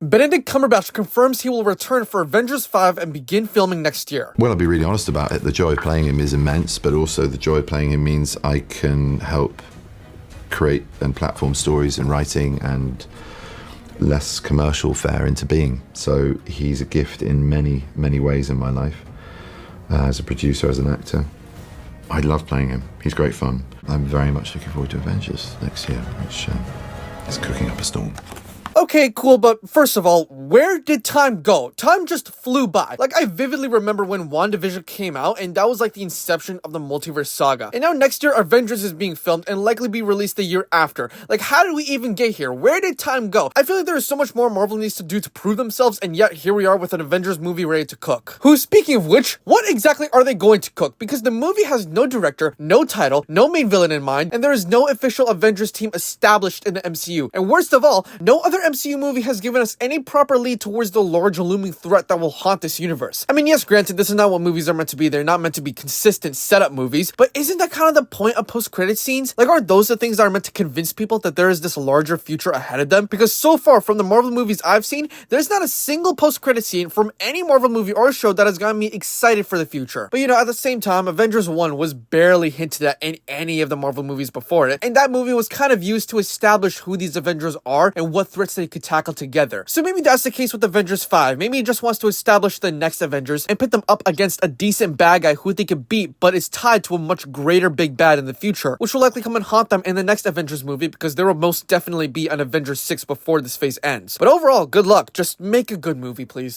Benedict Cumberbatch confirms he will return for Avengers 5 and begin filming next year. Well, I'll be really honest about it. The joy of playing him is immense, but also the joy of playing him means I can help create and platform stories and writing and less commercial fare into being. So he's a gift in many, many ways in my life, as a producer, as an actor. I love playing him. He's great fun. I'm very much looking forward to Avengers next year, which is cooking up a storm. Okay, cool, but first of all, where did time go? Time just flew by. Like, I vividly remember when WandaVision came out, and that was like the inception of the multiverse saga. And now next year, Avengers is being filmed and likely be released the year after. Like, how did we even get here? Where did time go? I feel like there is so much more Marvel needs to do to prove themselves, and yet here we are with an Avengers movie ready to cook. Who, speaking of which, what exactly are they going to cook? Because the movie has no director, no title, no main villain in mind, and there is no official Avengers team established in the MCU. And worst of all, no other MCU movie has given us any proper lead towards the large looming threat that will haunt this universe. I mean, yes, granted, this is not what movies are meant to be. They're not meant to be consistent setup movies, but isn't that kind of the point of post-credit scenes? Like, aren't those the things that are meant to convince people that there is this larger future ahead of them? Because so far, from the Marvel movies I've seen, there's not a single post-credit scene from any Marvel movie or show that has gotten me excited for the future. But you know, at the same time, Avengers 1 was barely hinted at in any of the Marvel movies before it, and that movie was kind of used to establish who these Avengers are and what threats they could tackle together. So maybe that's the case with Avengers 5. Maybe he just wants to establish the next Avengers and put them up against a decent bad guy who they could beat, but is tied to a much greater big bad in the future, which will likely come and haunt them in the next Avengers movie, because there will most definitely be an Avengers 6 before this phase ends. But overall, good luck. Just make a good movie, please.